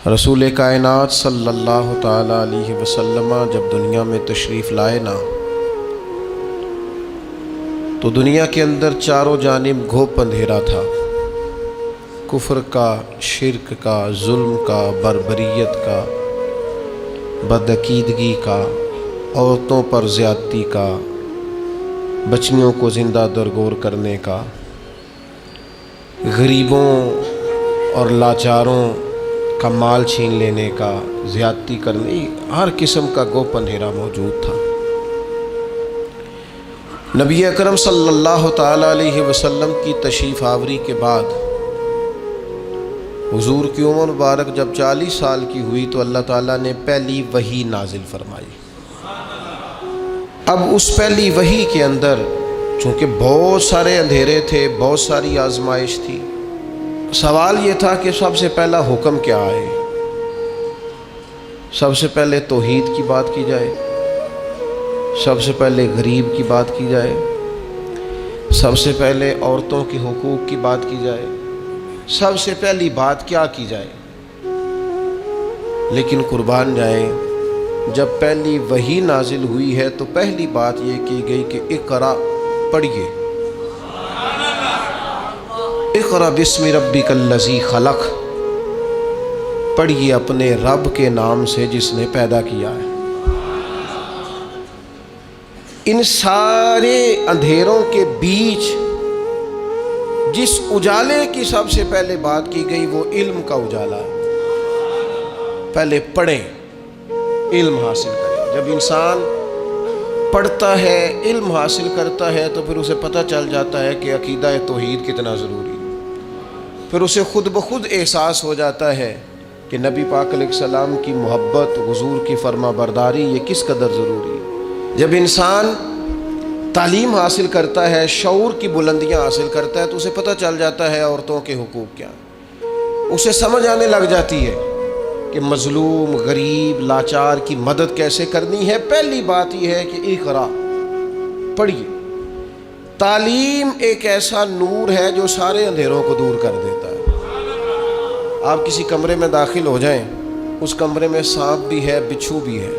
رسول کائنات صلی اللہ تعالیٰ علیہ وسلم جب دنیا میں تشریف لائے نا تو دنیا کے اندر چاروں جانب گھوپ اندھیرا تھا، کفر کا، شرک کا، ظلم کا، بربریت کا، بدعقیدگی کا، عورتوں پر زیادتی کا، بچیوں کو زندہ درگور کرنے کا، غریبوں اور لاچاروں کا مال چھین لینے کا، زیادتی کرنے، ہر قسم کا گوپ اندھیرا موجود تھا۔ نبی اکرم صلی اللہ تعالیٰ علیہ وسلم کی تشریف آوری کے بعد حضور کی عمر مبارک جب 40 سال کی ہوئی تو اللہ تعالیٰ نے پہلی وحی نازل فرمائی۔ اب اس پہلی وحی کے اندر چونکہ بہت سارے اندھیرے تھے، بہت ساری آزمائش تھی، سوال یہ تھا کہ سب سے پہلا حکم کیا آئے؟ سب سے پہلے توحید کی بات کی جائے، سب سے پہلے غریب کی بات کی جائے، سب سے پہلے عورتوں کے حقوق کی بات کی جائے، سب سے پہلی بات کیا کی جائے؟ لیکن قربان جائیں، جب پہلی وحی نازل ہوئی ہے تو پہلی بات یہ کی گئی کہ اقرا، پڑھیے، اقرا بسم ربک الذی خلق، پڑھیے اپنے رب کے نام سے جس نے پیدا کیا ہے۔ ان سارے اندھیروں کے بیچ جس اجالے کی سب سے پہلے بات کی گئی وہ علم کا اجالا ہے۔ پہلے پڑھیں، علم حاصل کریں۔ جب انسان پڑھتا ہے، علم حاصل کرتا ہے تو پھر اسے پتہ چل جاتا ہے کہ عقیدہ توحید کتنا ضروری ہے۔ پھر اسے خود بخود احساس ہو جاتا ہے کہ نبی پاک علیہ السلام کی محبت، حضور کی فرما برداری یہ کس قدر ضروری ہے۔ جب انسان تعلیم حاصل کرتا ہے، شعور کی بلندیاں حاصل کرتا ہے تو اسے پتہ چل جاتا ہے عورتوں کے حقوق کیا، اسے سمجھ آنے لگ جاتی ہے کہ مظلوم، غریب، لاچار کی مدد کیسے کرنی ہے۔ پہلی بات یہ ہے کہ اقرا، پڑھیے۔ تعلیم ایک ایسا نور ہے جو سارے اندھیروں کو دور کر دیتا ہے۔ آپ کسی کمرے میں داخل ہو جائیں، اس کمرے میں سانپ بھی ہے، بچھو بھی ہے،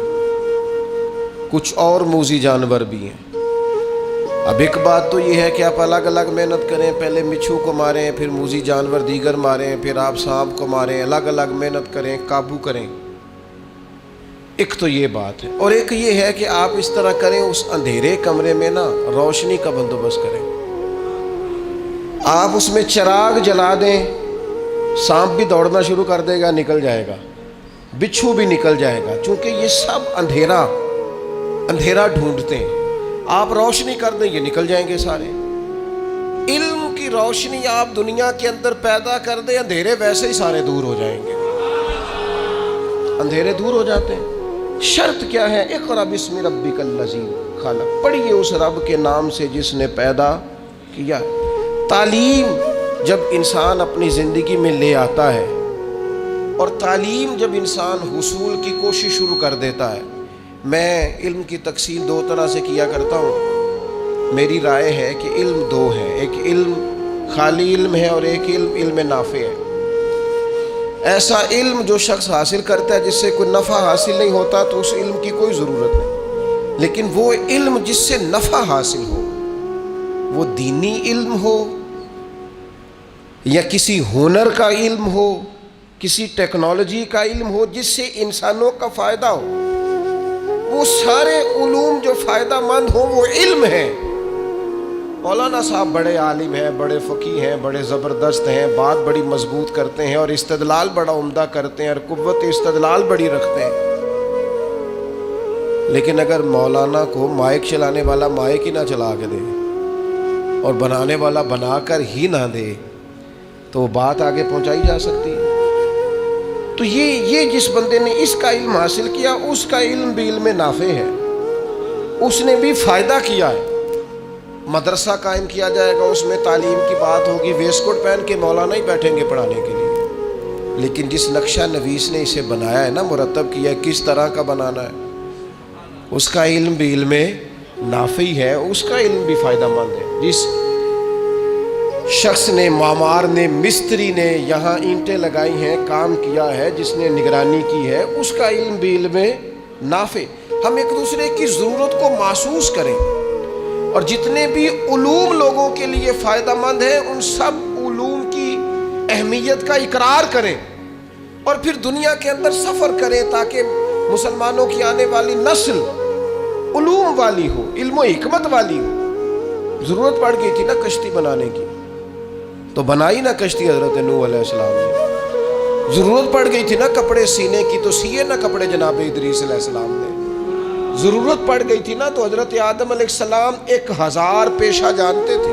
کچھ اور موذی جانور بھی ہیں۔ اب ایک بات تو یہ ہے کہ آپ الگ الگ محنت کریں، پہلے بچھو کو ماریں، پھر موذی جانور دیگر ماریں، پھر آپ سانپ کو ماریں، الگ الگ محنت کریں، قابو کریں۔ ایک تو یہ بات ہے، اور ایک یہ ہے کہ آپ اس طرح کریں، اس اندھیرے کمرے میں نا روشنی کا بندوبست کریں۔ آپ اس میں چراغ جلا دیں، سانپ بھی دوڑنا شروع کر دے گا، نکل جائے گا، بچھو بھی نکل جائے گا، چونکہ یہ سب اندھیرا ڈھونڈتے ہیں۔ آپ روشنی کر دیں، یہ نکل جائیں گے سارے۔ علم کی روشنی آپ دنیا کے اندر پیدا کر دیں، اندھیرے ویسے ہی سارے دور ہو جائیں گے، اندھیرے دور ہو جاتے ہیں۔ شرط کیا ہے؟ اقرا بسم ربک الذی خلق، پڑھیے اس رب کے نام سے جس نے پیدا کیا۔ تعلیم جب انسان اپنی زندگی میں لے آتا ہے اور تعلیم جب انسان حصول کی کوشش شروع کر دیتا ہے، میں علم کی تقسیم دو طرح سے کیا کرتا ہوں۔ میری رائے ہے کہ علم دو ہے، ایک علم خالی علم ہے اور ایک علم نافع ہے۔ ایسا علم جو شخص حاصل کرتا ہے جس سے کوئی نفع حاصل نہیں ہوتا تو اس علم کی کوئی ضرورت نہیں، لیکن وہ علم جس سے نفع حاصل ہو، وہ دینی علم ہو یا کسی ہنر کا علم ہو، کسی ٹیکنالوجی کا علم ہو جس سے انسانوں کا فائدہ ہو، وہ سارے علوم جو فائدہ مند ہوں وہ علم ہے۔ مولانا صاحب بڑے عالم ہیں، بڑے فقیہ ہیں، بڑے زبردست ہیں، بات بڑی مضبوط کرتے ہیں اور استدلال بڑا عمدہ کرتے ہیں اور قوت استدلال بڑی رکھتے ہیں، لیکن اگر مولانا کو مائک چلانے والا مائک ہی نہ چلا کے دے اور بنانے والا بنا کر ہی نہ دے تو وہ بات آگے پہنچائی جا سکتی ہے؟ تو یہ جس بندے نے اس کا علم حاصل کیا، اس کا علم بھی علم نافع ہے، اس نے بھی فائدہ کیا ہے۔ مدرسہ قائم کیا جائے گا، اس میں تعلیم کی بات ہوگی، ویسٹ کوٹ پہن کے مولانا ہی بیٹھیں گے پڑھانے کے لیے، لیکن جس نقشہ نویس نے اسے بنایا ہے نا، مرتب کیا ہے کس طرح کا بنانا ہے، اس کا علم بھی علم نافع ہے، اس کا علم بھی فائدہ مند ہے۔ شخص نے، معمار نے، مستری نے یہاں اینٹیں لگائی ہیں، کام کیا ہے، جس نے نگرانی کی ہے، اس کا علم بھی علم نافع۔ ہم ایک دوسرے کی ضرورت کو محسوس کریں، اور جتنے بھی علوم لوگوں کے لیے فائدہ مند ہیں ان سب علوم کی اہمیت کا اقرار کریں، اور پھر دنیا کے اندر سفر کریں تاکہ مسلمانوں کی آنے والی نسل علوم والی ہو، علم و حکمت والی ہو۔ ضرورت پڑ گئی تھی نا کشتی بنانے کی، تو بنائی نا کشتی حضرت نوح علیہ السلام نے۔ ضرورت پڑ گئی تھی نا کپڑے سینے کی، تو سیے نا کپڑے جناب ادریس علیہ السلام نے۔ ضرورت پڑ گئی تھی نا تو حضرت آدم علیہ السلام 1000 پیشہ جانتے تھے،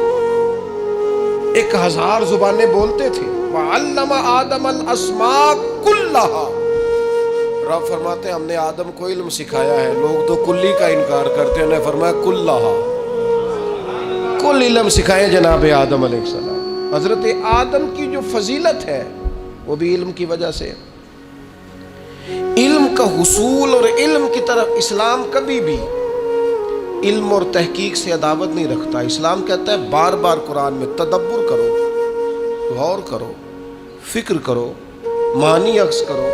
1000 زبانیں بولتے تھے۔ وَعَلَّمَ آدَمَ الْأَسْمَاءَ كُلَّهَا۔ رب فرماتے ہیں ہم نے آدم کو علم سکھایا ہے۔ لوگ تو کلی کا انکار کرتے ہیں، انہیں فرمایا کلہا، کل علم سکھائے جناب آدم علیہ السلام۔ حضرت آدم کی جو فضیلت ہے وہ بھی علم کی وجہ سے۔ علم کا حصول اور علم کی طرف اسلام کبھی بھی علم اور تحقیق سے عداوت نہیں رکھتا۔ اسلام کہتا ہے بار بار قرآن میں تدبر کرو، غور کرو، فکر کرو، معنی عکس کرو۔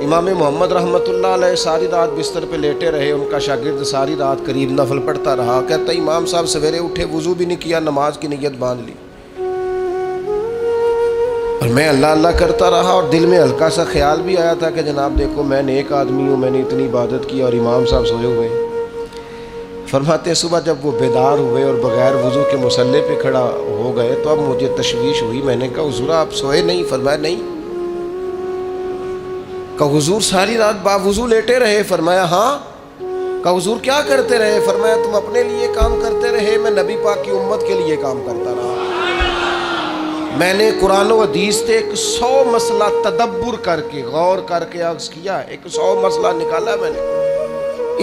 امام محمد رحمۃ اللہ علیہ ساری رات بستر پہ لیٹے رہے، ان کا شاگرد ساری رات قریب نفل پڑھتا رہا۔ کہتا ہے امام صاحب سویرے اٹھے، وضو بھی نہیں کیا، نماز کی نیت باندھ لی، اور میں اللہ اللہ کرتا رہا، اور دل میں ہلکا سا خیال بھی آیا تھا کہ جناب دیکھو میں نیک آدمی ہوں، میں نے اتنی عبادت کی اور امام صاحب سوئے ہوئے۔ فرماتے صبح جب وہ بیدار ہوئے اور بغیر وضو کے مصلی پہ کھڑا ہو گئے تو اب مجھے تشویش ہوئی۔ میں نے کہا حضور آپ سوئے نہیں؟ فرمایا نہیں۔ کہا حضور ساری رات باوضو لیٹے رہے؟ فرمایا ہاں۔ کہا حضور کیا کرتے رہے؟ فرمایا تم اپنے لیے کام کرتے رہے، میں نبی پاک کی امت کے لیے کام کرتا رہا۔ میں نے قرآن و حدیث سے 100 مسئلہ تدبر کر کے، غور کر کے عرض کیا، 100 مسئلہ نکالا میں نے۔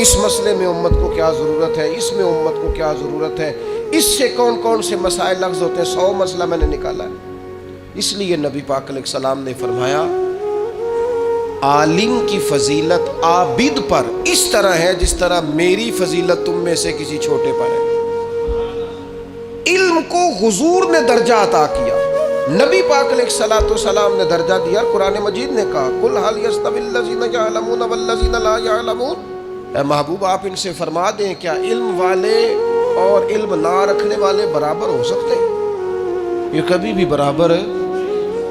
اس مسئلے میں امت کو کیا ضرورت ہے، اس میں امت کو کیا ضرورت ہے، اس سے کون کون سے مسائل لغز ہوتے ہیں، 100 مسئلہ میں نے نکالا ہے۔ اس لیے نبی پاک علیہ السلام نے فرمایا عالم کی فضیلت عابد پر اس طرح ہے جس طرح میری فضیلت تم میں سے کسی چھوٹے پر ہے۔ علم کو حضور نے درجہ عطا کیا، نبی پاک علیہ السلام نے درجہ دیا۔ قرآن مجید نے کہا قُلْ هَلْ يَسْتَوِي الَّذِينَ يَعْلَمُونَ وَالَّذِينَ لَا يَعْلَمُونَ۔ اے محبوب آپ ان سے فرما دیں کیا علم والے اور علم نہ رکھنے والے برابر ہو سکتے ہیں؟ یہ کبھی بھی برابر ہے۔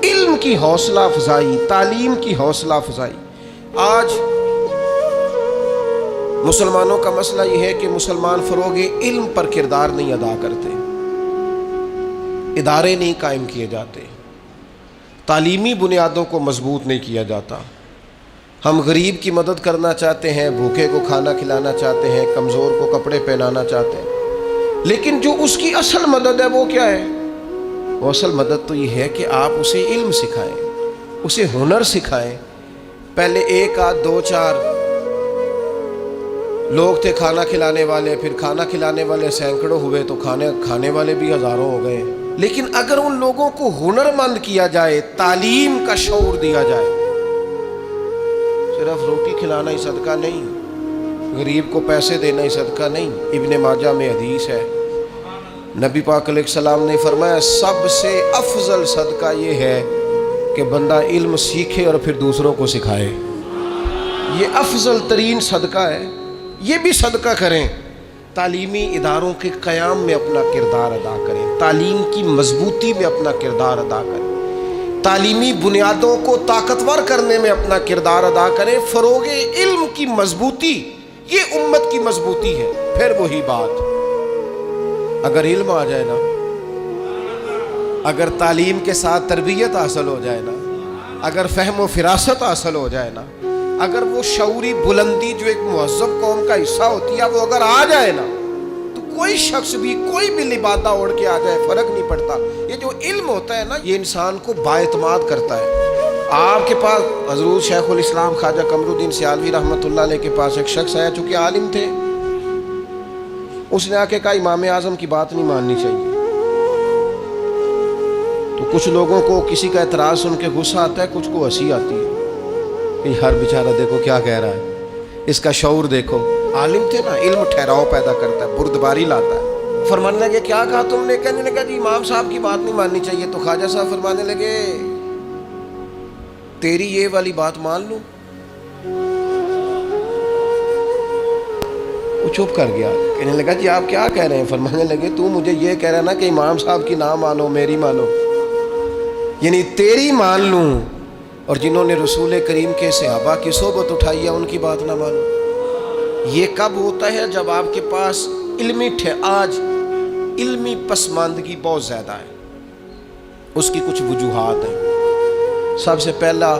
علم کی حوصلہ افزائی، تعلیم کی حوصلہ افزائی۔ آج مسلمانوں کا مسئلہ یہ ہے کہ مسلمان فروغ علم پر کردار نہیں ادا کرتے، ادارے نہیں قائم کیے جاتے، تعلیمی بنیادوں کو مضبوط نہیں کیا جاتا۔ ہم غریب کی مدد کرنا چاہتے ہیں، بھوکے کو کھانا کھلانا چاہتے ہیں، کمزور کو کپڑے پہنانا چاہتے ہیں، لیکن جو اس کی اصل مدد ہے وہ کیا ہے؟ وہ اصل مدد تو یہ ہے کہ آپ اسے علم سکھائیں، اسے ہنر سکھائیں۔ پہلے 1 آدھ 2 4 لوگ تھے کھانا کھلانے والے، پھر کھانا کھلانے والے سینکڑوں ہوئے تو کھانے والے بھی ہزاروں ہو گئے۔ لیکن اگر ان لوگوں کو ہنرمند کیا جائے، تعلیم کا شعور دیا جائے، صرف روٹی کھلانا ہی صدقہ نہیں، غریب کو پیسے دینا ہی صدقہ نہیں۔ ابن ماجہ میں حدیث ہے، نبی پاک علیہ السلام نے فرمایا سب سے افضل صدقہ یہ ہے کہ بندہ علم سیکھے اور پھر دوسروں کو سکھائے۔ یہ افضل ترین صدقہ ہے، یہ بھی صدقہ کریں۔ تعلیمی اداروں کے قیام میں اپنا کردار ادا کریں، تعلیم کی مضبوطی میں اپنا کردار ادا کریں، تعلیمی بنیادوں کو طاقتور کرنے میں اپنا کردار ادا کریں۔ فروغ علم کی مضبوطی یہ امت کی مضبوطی ہے۔ پھر وہی بات، اگر علم آ جائے نا، اگر تعلیم کے ساتھ تربیت حاصل ہو جائے نا، اگر فہم و فراست حاصل ہو جائے نا، اگر وہ شعوری بلندی جو ایک مہذب قوم کا حصہ ہوتی ہے وہ اگر آ جائے نا، تو کوئی شخص بھی کوئی بھی لبادہ اوڑھ کے آ جائے فرق نہیں پڑتا۔ یہ جو علم ہوتا ہے نا یہ انسان کو بااعتماد کرتا ہے۔ آپ کے پاس حضرت شیخ الاسلام خواجہ قمر الدین سیالوی رحمۃ اللہ علیہ کے پاس ایک شخص آیا، چونکہ عالم تھے، اس نے آ کے کہا امام اعظم کی بات نہیں ماننی چاہیے۔ تو کچھ لوگوں کو کسی کا اعتراض سن کے غصہ آتا ہے، کچھ کو ہنسی آتی ہے کہ ہر بیچارہ دیکھو کیا کہہ رہا ہے، اس کا شعور دیکھو۔ عالم تھے نا، علم ٹھہراؤ پیدا کرتا ہے، بردباری لاتا ہے، فرمانے لگے کیا کہا تم نے؟ کہنے لگا جی امام صاحب کی بات نہیں ماننی چاہیے. تو خواجہ صاحب فرمانے لگے تیری یہ والی بات مان لوں؟ وہ چپ کر گیا. کہنے لگا جی آپ کیا کہہ رہے ہیں؟ فرمانے لگے تو مجھے یہ کہہ رہا نا کہ امام صاحب کی نہ مانو میری مانو، یعنی تیری مان لوں اور جنہوں نے رسول کریم کے صحابہ کی صحبت اٹھائی ہے ان کی بات نہ مانو. یہ کب ہوتا ہے؟ جب آپ کے پاس آج علمی پسماندگی بہت زیادہ ہے. اس کی کچھ وجوہات ہیں. سب سے پہلا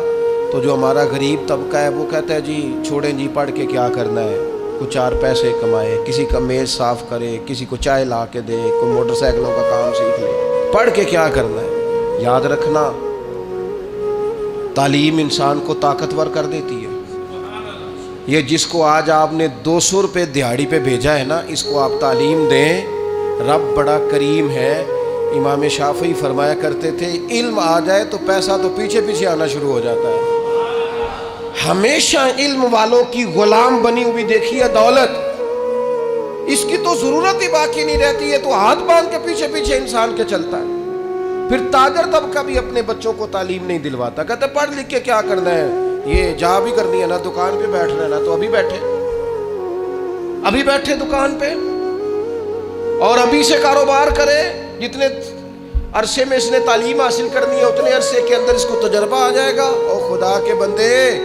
تو جو ہمارا غریب طبقہ ہے وہ کہتا ہے جی چھوڑیں جی پڑھ کے کیا کرنا ہے، کچھ چار پیسے کمائے، کسی کا میز صاف کرے، کسی کو چائے لا کے دے، کوئی موٹر سائیکلوں کا کام سیکھ لے، پڑھ کے کیا کرنا ہے. یاد رکھنا تعلیم انسان کو طاقتور کر دیتی ہے. یہ جس کو آج آپ نے 200 روپے دیہاڑی پہ بھیجا ہے نا، اس کو آپ تعلیم دیں. رب بڑا کریم ہے. امام شافعی فرمایا کرتے تھے علم آ جائے تو پیسہ تو پیچھے پیچھے آنا شروع ہو جاتا ہے. ہمیشہ علم والوں کی غلام بنی ہوئی دیکھی ہے دولت، اس کی تو ضرورت ہی باقی نہیں رہتی ہے، تو ہاتھ باندھ کے پیچھے پیچھے انسان کے چلتا ہے. پھر تاجر طبقہ بھی اپنے بچوں کو تعلیم نہیں دلواتا، کہتے پڑھ لکھ کے کیا کرنا ہے، یہ جا بھی کرنی ہے نا، دکان پہ بیٹھ رہنا تو ابھی بیٹھے دکان پہ اور ابھی سے کاروبار کرے. جتنے عرصے میں اس نے تعلیم حاصل کرنی ہے اتنے عرصے کے اندر اس کو تجربہ آ جائے گا. اور خدا کے بندے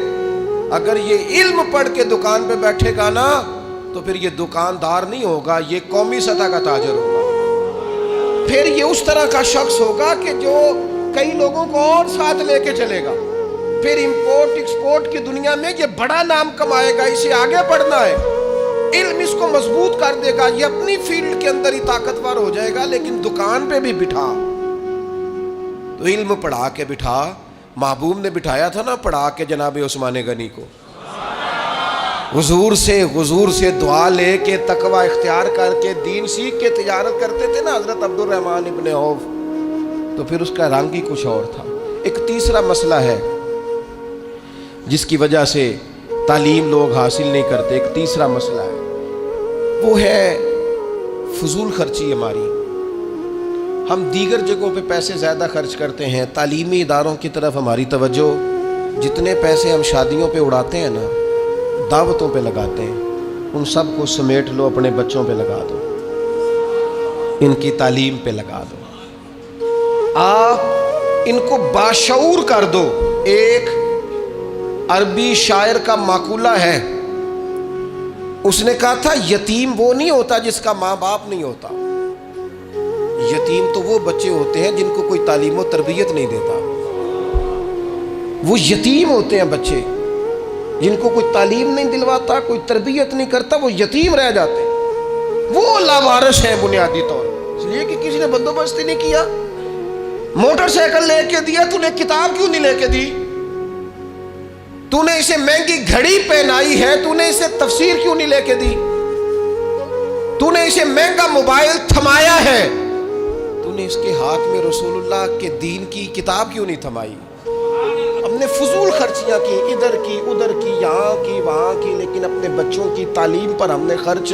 اگر یہ علم پڑھ کے دکان پہ بیٹھے گا نا تو پھر یہ دکاندار نہیں ہوگا، یہ قومی سطح کا تاجر ہوگا. پھر یہ اس طرح کا شخص ہوگا کہ جو کئی لوگوں کو اور ساتھ لے کے چلے گا. پھر امپورٹ ایکسپورٹ کی دنیا میں یہ بڑا نام کمائے گا. اسے آگے بڑھنا ہے، علم اس کو مضبوط کر دے گا. یہ اپنی فیلڈ کے اندر ہی طاقتور ہو جائے گا. لیکن دکان پہ بھی بٹھا تو علم پڑھا کے بٹھا. محبوب نے بٹھایا تھا نا پڑھا کے جناب عثمان غنی کو، حضور سے دعا لے کے تقوی اختیار کر کے دین سیکھ کے تجارت کرتے تھے نا حضرت عبد الرحمن ابن عوف. تو پھر اس کا رنگ ہی کچھ اور تھا. ایک تیسرا مسئلہ ہے جس کی وجہ سے تعلیم لوگ حاصل نہیں کرتے. ایک تیسرا مسئلہ ہے، وہ ہے فضول خرچی ہماری. ہم دیگر جگہوں پہ پیسے زیادہ خرچ کرتے ہیں، تعلیمی اداروں کی طرف ہماری توجہ، جتنے پیسے ہم شادیوں پہ اڑاتے ہیں نا، دعوتوں پہ لگاتے ہیں، ان سب کو سمیٹ لو، اپنے بچوں پہ لگا دو، ان کی تعلیم پہ لگا دو. آپ ان کو باشعور کر دو. ایک عربی شاعر کا مقولہ ہے، اس نے کہا تھا یتیم وہ نہیں ہوتا جس کا ماں باپ نہیں ہوتا، یتیم تو وہ بچے ہوتے ہیں جن کو کوئی تعلیم و تربیت نہیں دیتا. وہ یتیم ہوتے ہیں بچے جن کو کوئی تعلیم نہیں دلواتا، کوئی تربیت نہیں کرتا، وہ یتیم رہ جاتے ہیں. وہ لاوارث ہیں بنیادی طور اس لیے کہ کسی نے بندوبست ہی نہیں کیا. موٹر سائیکل لے کے دیا، تو نے کتاب کیوں نہیں لے کے دی؟ تو نے اسے مہنگی گھڑی پہنائی ہے، تو نے اسے تفسیر کیوں نہیں لے کے دی؟ تو نے اسے مہنگا موبائل تھمایا ہے، تو نے اس کے ہاتھ میں رسول اللہ کے دین کی کتاب کیوں نہیں تھمائی؟ ہم نے فضول خرچیاں کی، ادھر کی ادھر کی، یہاں کی وہاں کی، لیکن اپنے بچوں کی تعلیم پر ہم نے خرچ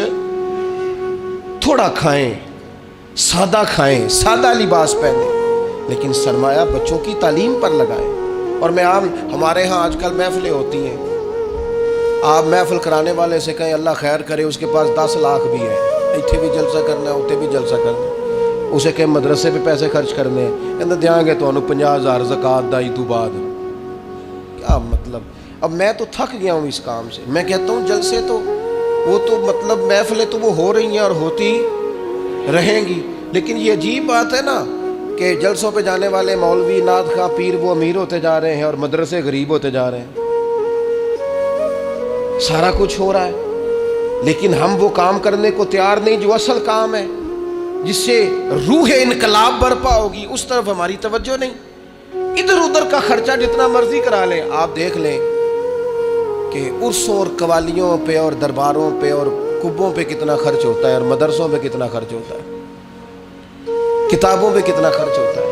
تھوڑا کھائیں، سادہ کھائیں، سادہ لباس پہنیں، لیکن سرمایہ بچوں کی تعلیم پر لگائیں. اور میں ہمارے ہاں آج کل محفلیں ہوتی ہیں، آپ محفل کرانے والے سے کہیں اللہ خیر کرے اس کے پاس 10 لاکھ بھی ہے، اتنے بھی جلسہ کرنا ہے اتنے بھی جلسہ کرنا ہے. اسے کہیں مدرسے پہ پیسے خرچ کرنے ہیں، کہتے دیں گے تو 50,000 زکوٰۃ دائی تو بعد. کیا مطلب؟ اب میں تو تھک گیا ہوں اس کام سے. میں کہتا ہوں جلسے تو وہ تو مطلب محفلیں تو وہ ہو رہی ہیں اور ہوتی رہیں گی، لیکن یہ عجیب بات ہے نا کہ جلسوں پہ جانے والے مولوی نعت خواں پیر وہ امیر ہوتے جا رہے ہیں اور مدرسے غریب ہوتے جا رہے ہیں. سارا کچھ ہو رہا ہے لیکن ہم وہ کام کرنے کو تیار نہیں جو اصل کام ہے، جس سے روح انقلاب برپا ہوگی. اس طرف ہماری توجہ نہیں. ادھر ادھر کا خرچہ جتنا مرضی کرا لیں. آپ دیکھ لیں کہ عرسوں اور قوالیوں پہ اور درباروں پہ اور کبوں پہ کتنا خرچ ہوتا ہے، اور مدرسوں پہ کتنا خرچ ہوتا ہے، کتابوں پہ کتنا خرچ ہوتا ہے.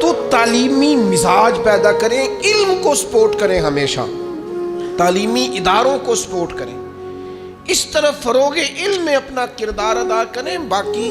تو تعلیمی مزاج پیدا کریں، علم کو سپورٹ کریں، ہمیشہ تعلیمی اداروں کو سپورٹ کریں، اس طرف فروغ علم میں اپنا کردار ادا کریں. باقی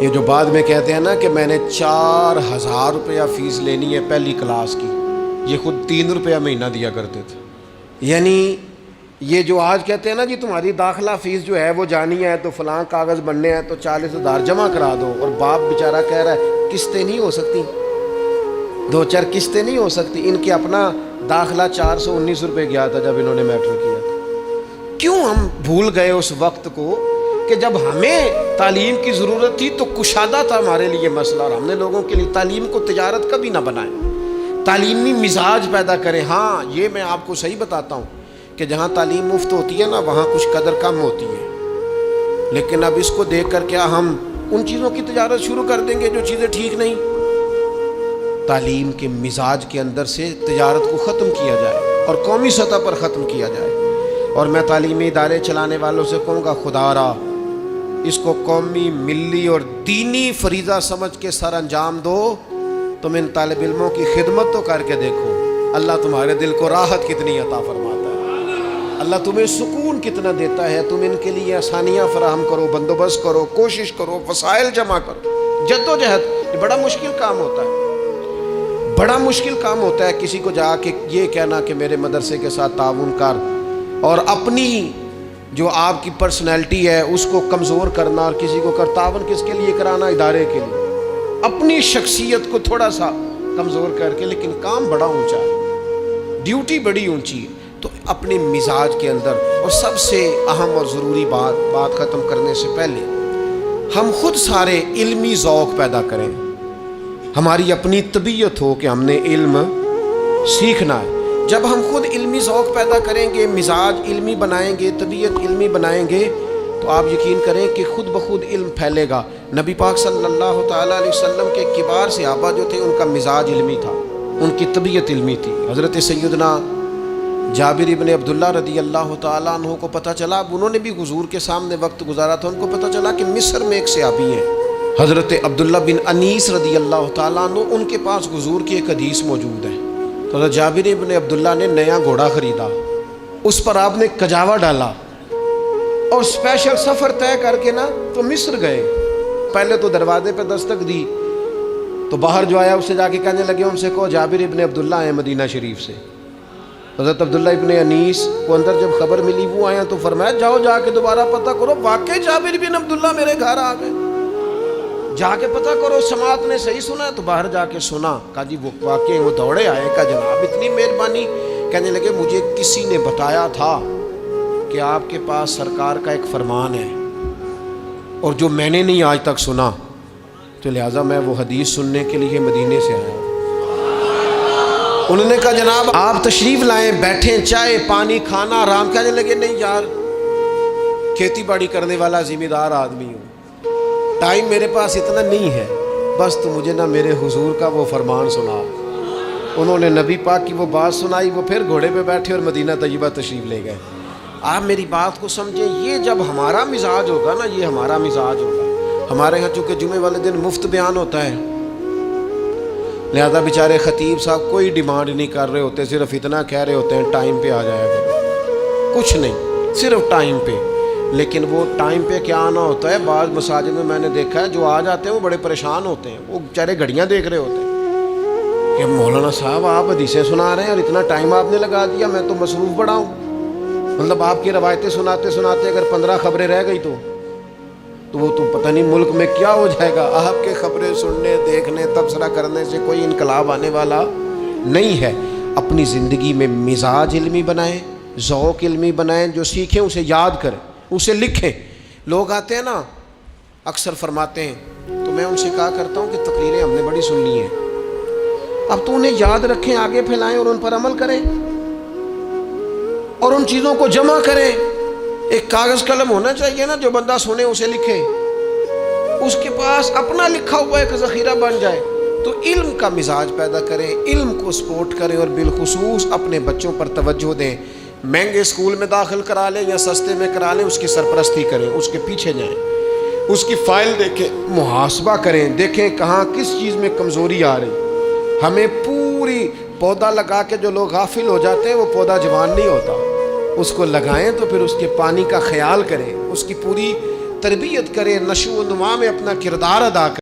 یہ جو بعد میں کہتے ہیں نا کہ میں نے 4000 روپیہ فیس لینی ہے پہلی کلاس کی، یہ خود 3 روپیہ مہینہ دیا کرتے تھے. یعنی یہ جو آج کہتے ہیں نا جی تمہاری داخلہ فیس جو ہے وہ جانی ہے تو فلاں کاغذ بننے ہیں تو 40,000 جمع کرا دو، اور باپ بیچارہ کہہ رہا ہے قسطیں نہیں ہو سکتی، 2-4 قسطیں نہیں ہو سکتی. ان کے اپنا داخلہ 419 روپے گیا تھا جب انہوں نے میٹرک کیا تھا. کیوں ہم بھول گئے اس وقت کو کہ جب ہمیں تعلیم کی ضرورت تھی تو کشادہ تھا ہمارے لیے مسئلہ، اور ہم نے لوگوں کے لیے تعلیم کو تجارت کبھی نہ بنائیں، تعلیمی مزاج پیدا کریں. ہاں یہ میں آپ کو صحیح بتاتا ہوں کہ جہاں تعلیم مفت ہوتی ہے نا وہاں کچھ قدر کم ہوتی ہے، لیکن اب اس کو دیکھ کر کیا ہم ان چیزوں کی تجارت شروع کر دیں گے جو چیزیں ٹھیک نہیں؟ تعلیم کے مزاج کے اندر سے تجارت کو ختم کیا جائے اور قومی سطح پر ختم کیا جائے. اور میں تعلیمی ادارے چلانے والوں سے کہوں گا خدا را اس کو قومی، ملی اور دینی فریضہ سمجھ کے سر انجام دو. تم ان طالب علموں کی خدمت تو کر کے دیکھو، اللہ تمہارے دل کو راحت کتنی عطا فرماتا ہے، اللہ تمہیں سکون کتنا دیتا ہے. تم ان کے لیے آسانیاں فراہم کرو، بندوبست کرو، کوشش کرو، وسائل جمع کرو، جدوجہد. یہ بڑا مشکل کام ہوتا ہے، بڑا مشکل کام ہوتا ہے کسی کو جا کے یہ کہنا کہ میرے مدرسے کے ساتھ تعاون کر، اور اپنی جو آپ کی پرسنالٹی ہے اس کو کمزور کرنا، اور کسی کو تعاون کس کے لیے کرانا؟ ادارے کے لیے. اپنی شخصیت کو تھوڑا سا کمزور کر کے، لیکن کام بڑا اونچا ہے، ڈیوٹی بڑی اونچی ہے. تو اپنے مزاج کے اندر، اور سب سے اہم اور ضروری بات ختم کرنے سے پہلے ہم خود سارے علمی ذوق پیدا کریں. ہماری اپنی طبیعت ہو کہ ہم نے علم سیکھنا ہے. جب ہم خود علمی ذوق پیدا کریں گے، مزاج علمی بنائیں گے، طبیعت علمی بنائیں گے، تو آپ یقین کریں کہ خود بخود علم پھیلے گا. نبی پاک صلی اللہ تعالیٰ علیہ وسلم کے کبار صحابہ جو تھے ان کا مزاج علمی تھا، ان کی طبیعت علمی تھی. حضرت سیدنا جابر ابن عبداللہ رضی اللہ تعالیٰ عنہ کو پتہ چلا، اب انہوں نے بھی حضور کے سامنے وقت گزارا تھا، ان کو پتہ چلا کہ مصر میں ایک صحابی ہیں حضرت عبداللہ بن انیس رضی اللہ تعالیٰ عنہ، ان کے پاس حضور کی ایک حدیث موجود ہے. تو حضرت جابر ابن عبداللہ نے نیا گھوڑا خریدا، اس پر آپ نے کجاوا ڈالا اور اسپیشل سفر طے کر کے نا تو مصر گئے. پہلے تو دروازے پہ دستک دی تو باہر جو آیا اسے جا کے کہنے لگے ان سے کہو جابر ابن عبداللہ ہیں مدینہ شریف سے. حضرت عبداللہ ابن انیس کو اندر جب خبر ملی وہ آیا تو فرمایا جاؤ جا کے دوبارہ پتہ کرو واقعی جابر ابن عبداللہ میرے گھر آ گئے، جا کے پتہ کرو سماعت نے صحیح سنا ہے. تو باہر جا کے سنا، کہا جی وہ واقعی وہ دوڑے آئے، کہا جناب اتنی مہربانی. کہنے لگے مجھے کسی نے بتایا تھا کہ آپ کے پاس سرکار کا ایک فرمان ہے اور جو میں نے نہیں آج تک سنا، تو لہٰذا میں وہ حدیث سننے کے لیے مدینے سے آیا. انہوں نے کہا جناب آپ تشریف لائیں، بیٹھیں، چائے پانی کھانا آرام. کہنے لگے نہیں یار کھیتی باڑی کرنے والا ذمہ دار آدمی ہوں، ٹائم میرے پاس اتنا نہیں ہے، بس تو مجھے نہ میرے حضور کا وہ فرمان سنا. انہوں نے نبی پاک کی وہ بات سنائی، وہ پھر گھوڑے پہ بیٹھے اور مدینہ طیبہ تشریف لے گئے. آپ میری بات کو سمجھیں، یہ جب ہمارا مزاج ہوگا نا، یہ ہمارا مزاج ہوگا. ہمارے یہاں چونکہ جمعے والے دن مفت بیان ہوتا ہے، لہذا بیچارے خطیب صاحب کوئی ڈیمانڈ نہیں کر رہے ہوتے، صرف اتنا کہہ رہے ہوتے ہیں ٹائم پہ آ جایا کرو، کچھ نہیں، صرف ٹائم پہ. لیکن وہ ٹائم پہ کیا آنا ہوتا ہے، بعض مساجد میں نے دیکھا ہے جو آ جاتے ہیں وہ بڑے پریشان ہوتے ہیں، وہ بیچارے گھڑیاں دیکھ رہے ہوتے ہیں کہ مولانا صاحب آپ حدیثیں سنا رہے ہیں اور اتنا ٹائم آپ نے لگا دیا، میں تو مصروف بڑا ہوں. مطلب آپ کی روایتیں سناتے سناتے اگر 15 خبریں رہ گئی تو وہ تو پتہ نہیں ملک میں کیا ہو جائے گا. آپ کے خبریں سننے، دیکھنے، تبصرہ کرنے سے کوئی انقلاب آنے والا نہیں ہے. اپنی زندگی میں مزاج علمی بنائیں، ذوق علمی بنائیں، جو سیکھیں اسے یاد کریں، اسے لکھیں. لوگ آتے ہیں نا اکثر فرماتے ہیں، تو میں ان سے کہا کرتا ہوں کہ تقریریں ہم نے بڑی سن لی ہیں، اب تو انہیں یاد رکھیں، آگے پھیلائیں اور ان پر عمل کریں اور ان چیزوں کو جمع کریں. ایک کاغذ قلم ہونا چاہیے نا، جو بندہ سنے اسے لکھے، اس کے پاس اپنا لکھا ہوا ایک ذخیرہ بن جائے. تو علم کا مزاج پیدا کریں، علم کو سپورٹ کریں اور بالخصوص اپنے بچوں پر توجہ دیں. مہنگے اسکول میں داخل کرا لیں یا سستے میں کرا لیں، اس کی سرپرستی کریں، اس کے پیچھے جائیں، اس کی فائل دیکھیں، محاسبہ کریں، دیکھیں کہاں کس چیز میں کمزوری آ رہی. ہمیں پوری پودا لگا کے جو لوگ غافل ہو جاتے ہیں وہ پودا جوان نہیں ہوتا، اس کو لگائیں تو پھر اس کے پانی کا خیال کریں، اس کی پوری تربیت کرے، نشو و نما میں اپنا کردار ادا کرے۔